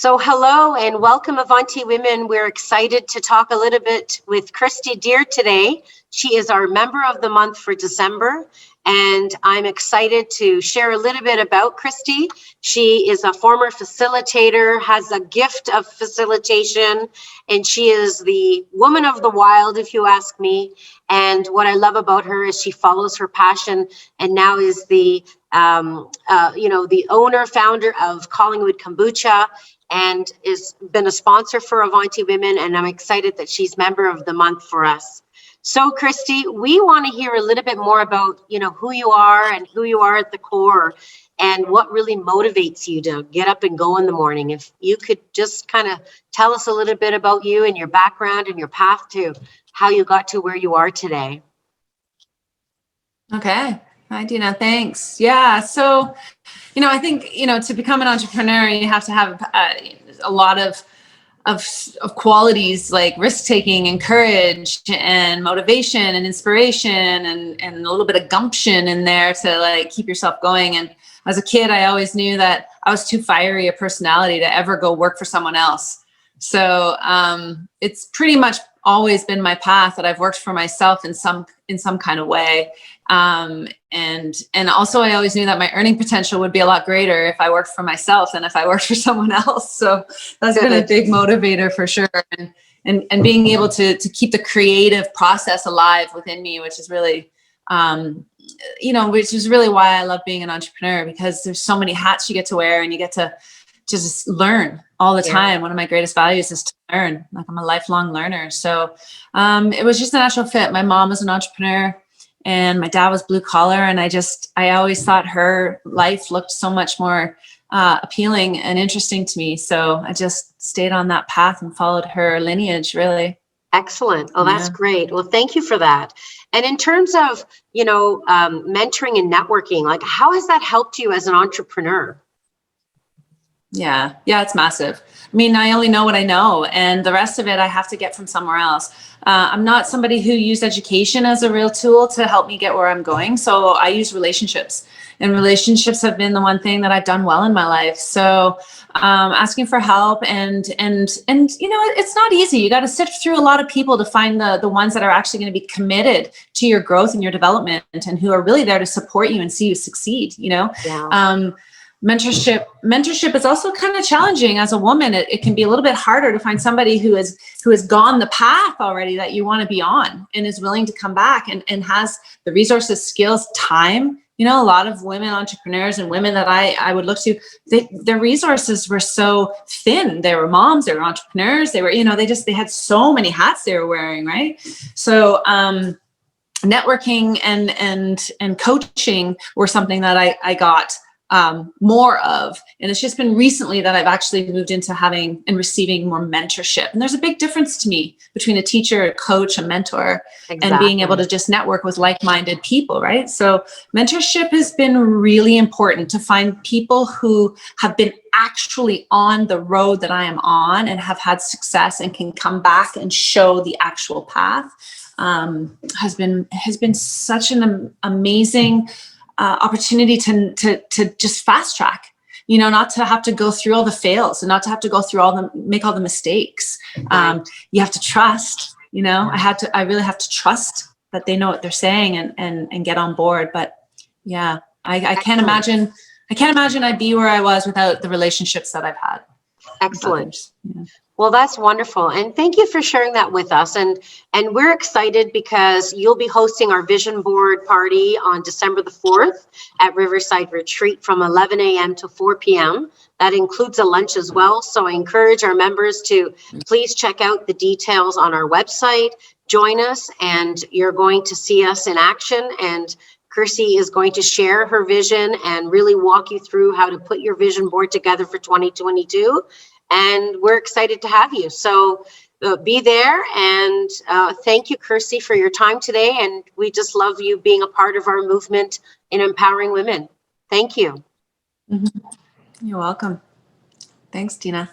So hello and welcome, Avanti Women. We're excited to talk a little bit with Christy Deere today. She is our member of the month for December, and I'm excited to share a little bit about Christy. She is a former facilitator, has a gift of facilitation, and she is the woman of the wild, if you ask me. And what I love about her is she follows her passion and now is the the owner, founder of Collingwood Kombucha, and has been a sponsor for Avanti Women, and I'm excited that she's member of the month for us. So Christy, we want to hear a little bit more about, who you are and who you are at the core and what really motivates you to get up and go in the morning. If you could just kind of tell us a little bit about you and your background and your path to how you got to where you are today. Okay. Hi, Dina. Thanks. Yeah. So, I think, to become an entrepreneur, you have to have a lot of qualities like risk-taking and courage and motivation and inspiration and a little bit of gumption in there to keep yourself going. And as a kid, I always knew that I was too fiery a personality to ever go work for someone else. So it's pretty much always been my path that I've worked for myself in some kind of way. And also I always knew that my earning potential would be a lot greater if I worked for myself than if I worked for someone else. So that's been a big motivator for sure. And being able to keep the creative process alive within me, which is really, which is really why I love being an entrepreneur, because there's so many hats you get to wear and you get to just learn all the time. One of my greatest values is to learn. I'm a lifelong learner. So it was just a natural fit. My mom was an entrepreneur and my dad was blue collar. And I always thought her life looked so much more appealing and interesting to me. So I just stayed on that path and followed her lineage, really. Excellent. Oh, that's great. Well, thank you for that. And in terms of, mentoring and networking, how has that helped you as an entrepreneur? Yeah, it's massive. I mean, I only know what I know, and the rest of it I have to get from somewhere else. I'm not somebody who used education as a real tool to help me get where I'm going. So I use relationships, and relationships have been the one thing that I've done well in my life. So asking for help and it's not easy. You got to sift through a lot of people to find the ones that are actually going to be committed to your growth and your development and who are really there to support you and see you succeed, Mentorship is also kind of challenging as a woman. It can be a little bit harder to find somebody who has gone the path already that you want to be on and is willing to come back and has the resources, skills, time. A lot of women entrepreneurs and women that I would look to, their resources were so thin. They were moms, they were entrepreneurs, they were, they had so many hats they were wearing, right? So networking and coaching were something that I got more of. And it's just been recently that I've actually moved into having and receiving more mentorship. And there's a big difference to me between a teacher, a coach, a mentor, and being able to just network with like-minded people, right? So mentorship has been really important to find people who have been actually on the road that I am on and have had success and can come back and show the actual path. Has been such an amazing opportunity to just fast track, not to have to go through all the fails and not to have to go through make all the mistakes. You have to trust, I really have to trust that they know what they're saying and get on board. But yeah, I can't imagine I'd be where I was without the relationships that I've had. Excellent. Well, that's wonderful. And thank you for sharing that with us. And we're excited because you'll be hosting our vision board party on December the 4th at Riverside Retreat from 11 a.m. to 4 p.m. That includes a lunch as well. So I encourage our members to please check out the details on our website, join us, and you're going to see us in action. And Christy is going to share her vision and really walk you through how to put your vision board together for 2022. And we're excited to have you. So be there. And thank you, Christy, for your time today. And we just love you being a part of our movement in empowering women. Thank you. You're welcome. Thanks, Tina.